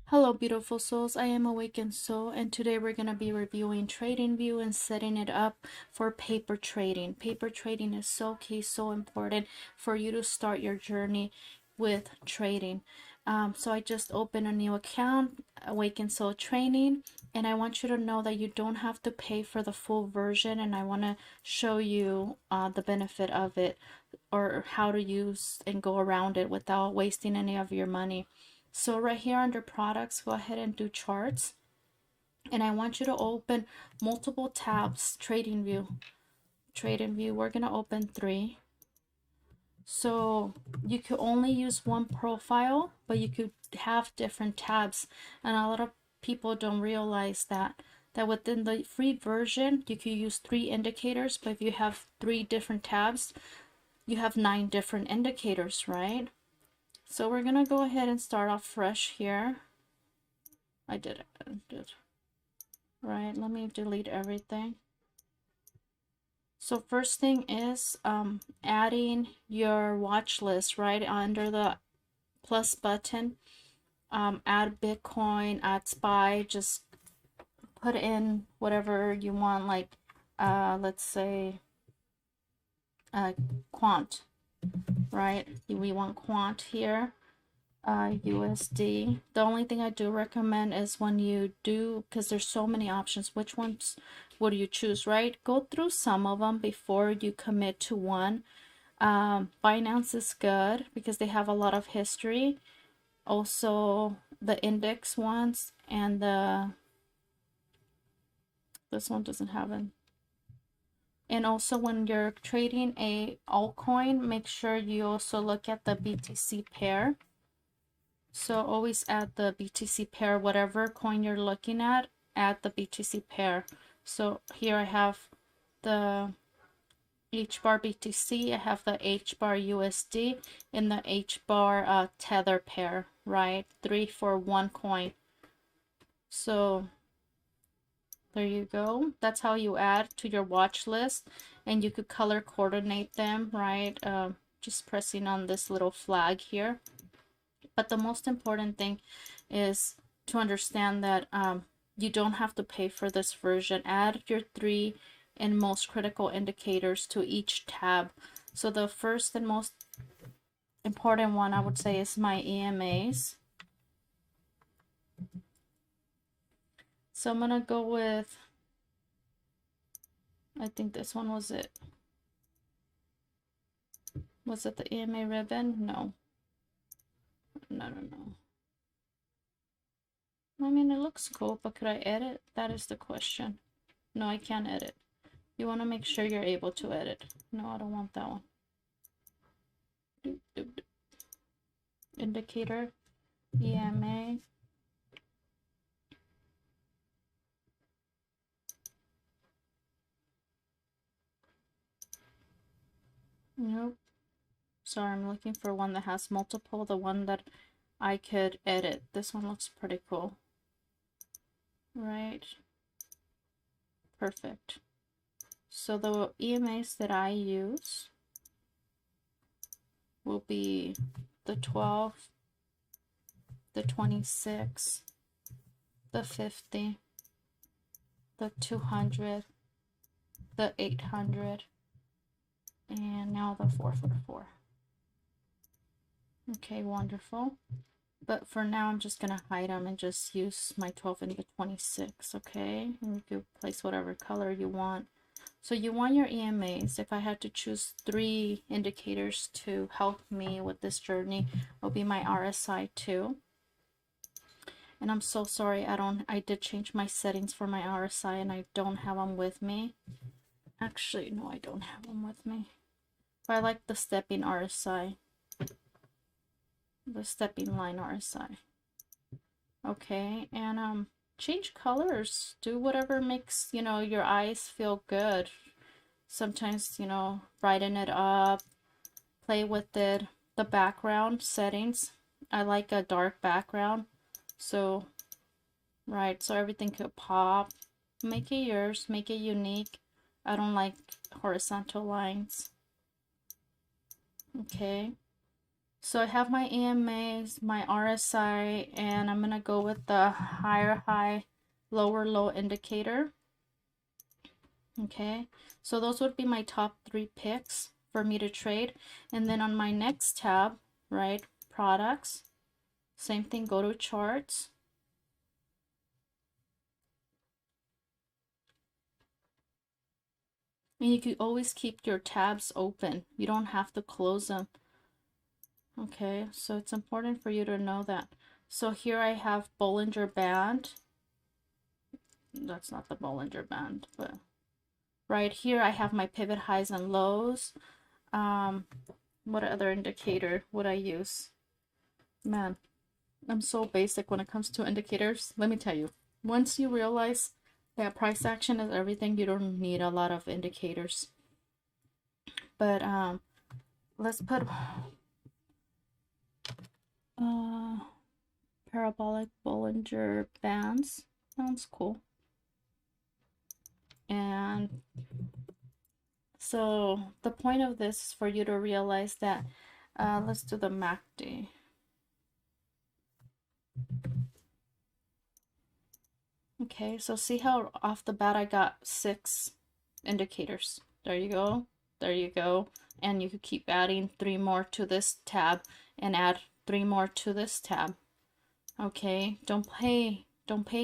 Hello beautiful souls, I am Awakened Soul, and today we're going to be reviewing TradingView and setting it up for paper trading. Paper trading is so key, so important for you to start your journey with trading. So I just opened a new account, Awakened Soul Training, and I want you to know that you don't have to pay for the full version, and I want to show you the benefit of it, or how to use and go around it without wasting any of your money. So right here under products, go ahead and do charts. And I want you to open multiple tabs. TradingView. TradingView, we're going to open 3. So you could only use one profile, but you could have different tabs. And a lot of people don't realize that within the free version, you could use 3 indicators, but if you have 3 different tabs, you have 9 different indicators, right? So we're gonna go ahead and start off fresh here. I did it. Right, let me delete everything. So first thing is adding your watch list right under the plus button. Add Bitcoin, add SPY, just put in whatever you want, like let's say quant, right? We want quant here. USD. The only thing I do recommend is when you do, because there's so many options, which ones would you choose, right? Go through some of them before you commit to one. Binance is good because they have a lot of history. Also the index ones, and this one doesn't have it. And also when you're trading a altcoin, make sure you also look at the BTC pair. So always add the BTC pair, whatever coin you're looking at, add the BTC pair. So here I have the HBAR BTC, I have the HBAR USD, and the HBAR Tether pair, right? 3 for 1 coin. So there you go. That's how you add to your watch list, and you could color coordinate them, right? Just pressing on this little flag here. But the most important thing is to understand that you don't have to pay for this version. Add your 3 and most critical indicators to each tab. So the first and most important one I would say is my EMAs. So I'm gonna go with, I think this one was it. Was it the EMA ribbon? No. No. I mean, it looks cool, but could I edit? That is the question. No, I can't edit. You want to make sure you're able to edit. No, I don't want that one. Indicator, EMA. Nope. Sorry, I'm looking for one that has multiple, the one that I could edit. This one looks pretty cool. Right. Perfect. So the EMAs that I use will be the 12, the 26, the 50, the 200, the 800, and now the 444. Okay, wonderful. But for now, I'm just going to hide them and just use my 12 and the 26, okay? And you can place whatever color you want. So you want your EMAs. If I had to choose 3 indicators to help me with this journey, will be my RSI too. And I'm so sorry, I did change my settings for my RSI and I don't have them with me. Actually, no, I don't have them with me. But I like the stepping RSI. The stepping line RSI. Okay, and change colors. Do whatever makes, your eyes feel good. Sometimes, brighten it up, play with it. The background settings, I like a dark background. So, right, so everything could pop. Make it yours, make it unique. I don't like horizontal lines. Okay. So I have my EMAs, my RSI, and I'm gonna go with the higher high, lower low indicator. Okay, so those would be my top 3 picks for me to trade. And then on my next tab, right, products, same thing, go to charts. And you can always keep your tabs open. You don't have to close them. Okay, so it's important for you to know that. So here I have Bollinger Band. That's not the Bollinger Band, but right here I have my pivot highs and lows. What other indicator would I use? Man, I'm so basic when it comes to indicators. Let me tell you, once you realize that price action is everything, you don't need a lot of indicators. But let's put parabolic Bollinger Bands. Sounds cool. And so the point of this is for you to realize that let's do the MACD. Okay, so see how off the bat I got 6 indicators. There you go. There you go. And you could keep adding 3 more to this tab and add 3 more to this tab. Okay, don't pay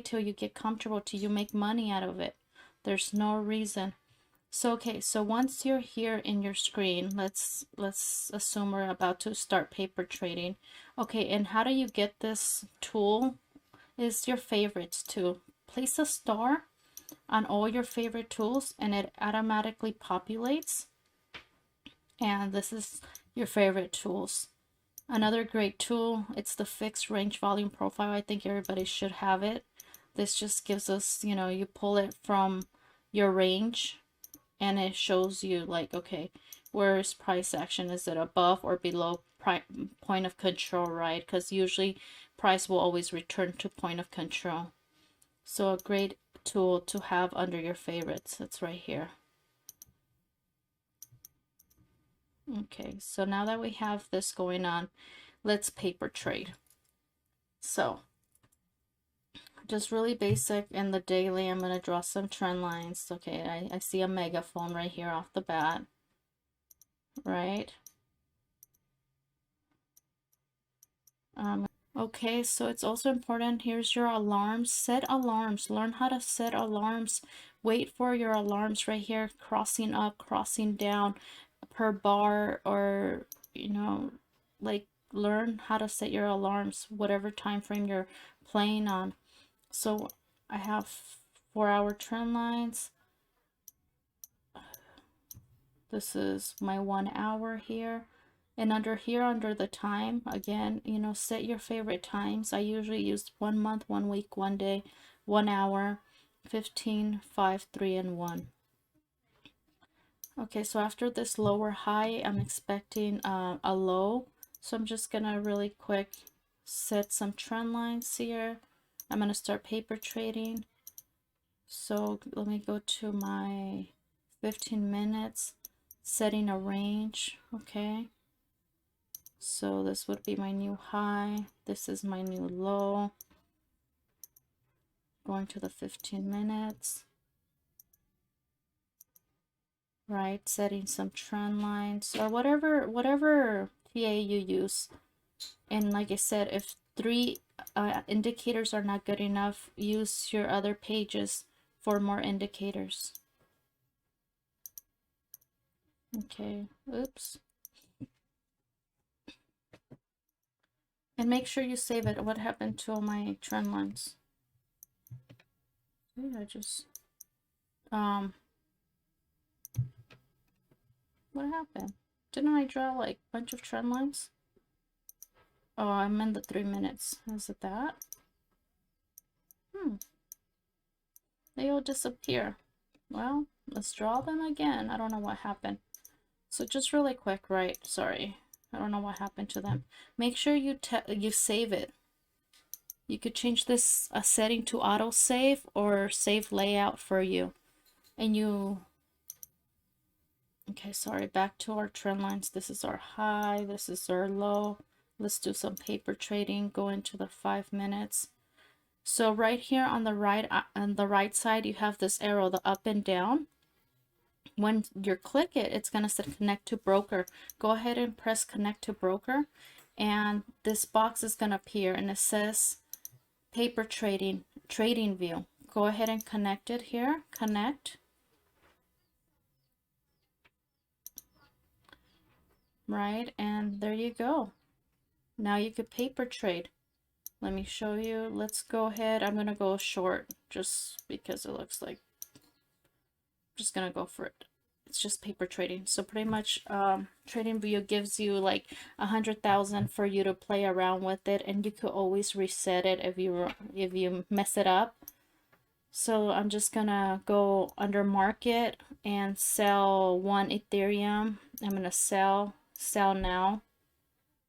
till you get comfortable, till you make money out of it. There's no reason. So okay, so once you're here in your screen, let's assume we're about to start paper trading. Okay, and how do you get this tool? Is your favorites tool. Place a star on all your favorite tools and it automatically populates. And this is your favorite tools. Another great tool, it's the fixed range volume profile. I think everybody should have it. This just gives us, you know, you pull it from your range and it shows you like, okay, where is price action? Is it above or below point of control, right? Because usually price will always return to point of control. So a great tool to have under your favorites. It's right here. Okay, so now that we have this going on, let's paper trade. So just really basic in the daily, I'm going to draw some trend lines. Okay, I see a megaphone right here off the bat, right? Okay, so it's also important, here's your alarms. Set alarms. Learn how to set alarms. Wait for your alarms right here, crossing up, crossing down per bar, or, you know, like learn how to set your alarms, whatever time frame you're playing on. So I have 4-hour trend lines. This is my 1 hour here. And under here, under the time, again, you know, set your favorite times. I usually use 1 month, 1 week, 1 day, 1 hour, 15, 5, 3, and 1. Okay, so after this lower high, I'm expecting a low. So I'm just gonna really quick set some trend lines here. I'm gonna start paper trading. So let me go to my 15 minutes, setting a range, okay? So this would be my new high. This is my new low. Going to the 15 minutes. Right, setting some trend lines or whatever TA you use. And like I said, if 3 indicators are not good enough, use your other pages for more indicators. Okay, oops. And make sure you save it. What happened to all my trend lines? I just what happened? Didn't I draw like a bunch of trend lines? Oh, I'm in the 3 minutes. Is it that? They all disappear. Well, let's draw them again. I don't know what happened. So just really quick, right? Sorry. I don't know what happened to them. Make sure you save it. You could change this setting to auto save or save layout for you. And you, okay, sorry, back to our trend lines. This is our high, this is our low. let's do some paper trading, go into the 5 minutes. So right here on the right side, you have this arrow, the up and down. When you click it, it's going to say connect to broker. Go ahead and press connect to broker, and this box is going to appear, and it says paper trading view. Go ahead and connect it here. Connect. Right, and there you go. Now you could paper trade. Let me show you. Let's go ahead. I'm gonna go short just because it looks like I'm just gonna go for it. It's just paper trading. So pretty much TradingView gives you like 100,000 for you to play around with it, and you could always reset it if you mess it up. So I'm just gonna go under market and sell 1 Ethereum. I'm gonna sell now,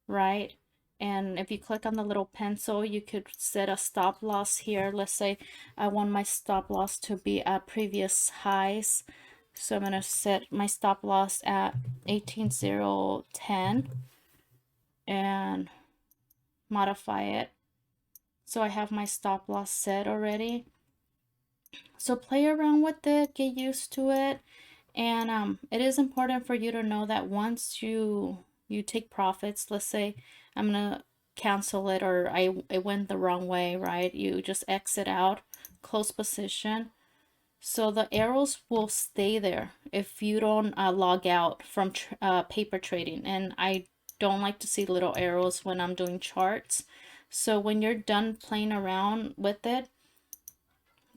right? And if you click on the little pencil, you could set a stop loss here. Let's say I want my stop loss to be at previous highs. So I'm going to set my stop loss at 18,010 and modify it. So I have my stop loss set already. So play around with it, get used to it. And it is important for you to know that once you take profits, let's say I'm gonna cancel it, or it went the wrong way, right? You just exit out, close position. So the arrows will stay there if you don't log out from paper trading. And I don't like to see little arrows when I'm doing charts. So when you're done playing around with it,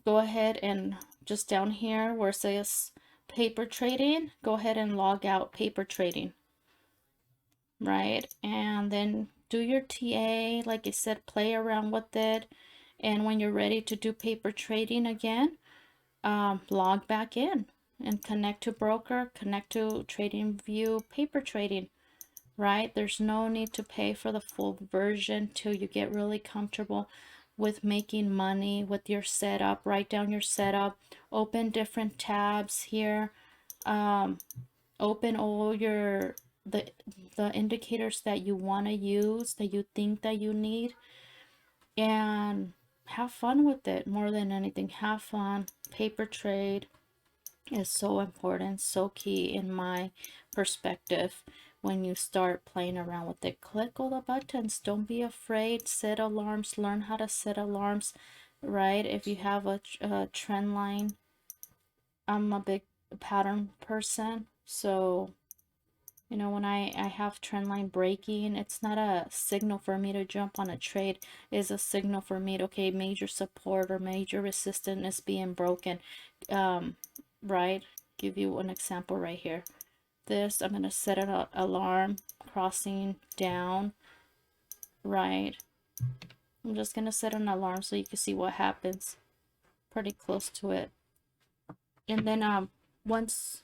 go ahead and just down here where it says paper trading, go ahead and log out paper trading, right? And then do your TA, like I said, play around with it. And when you're ready to do paper trading again, log back in and connect to broker, connect to TradingView paper trading, right? There's no need to pay for the full version till you get really comfortable with making money with your setup. Write down your setup, open different tabs here, open all your the indicators that you want to use, that you think that you need, and have fun with it. More than anything, have fun. Paper trade is so important, so key in my perspective. When you start playing around with it, click all the buttons, don't be afraid, set alarms, learn how to set alarms, right? If you have a trend line, I'm a big pattern person, so you know, when I have trend line breaking, it's not a signal for me to jump on a trade. It's a signal for me to, okay, major support or major resistance is being broken. Right? Give you an example right here. This, I'm going to set an alarm crossing down, right? I'm just going to set an alarm so you can see what happens. Pretty close to it. And then once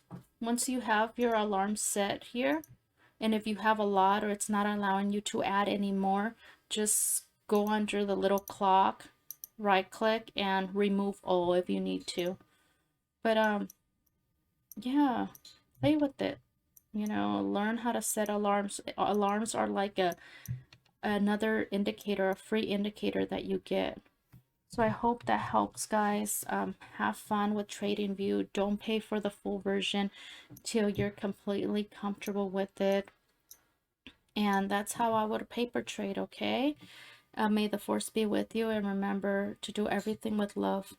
you have your alarm set here, and if you have a lot or it's not allowing you to add anymore, just go under the little clock, right click, and remove all if you need to. But yeah, play with it. You know, learn how to set alarms. Alarms are like another indicator, a free indicator that you get. So I hope that helps, guys. Have fun with TradingView. Don't pay for the full version till you're completely comfortable with it. And that's how I would paper trade, okay? May the force be with you, and remember to do everything with love.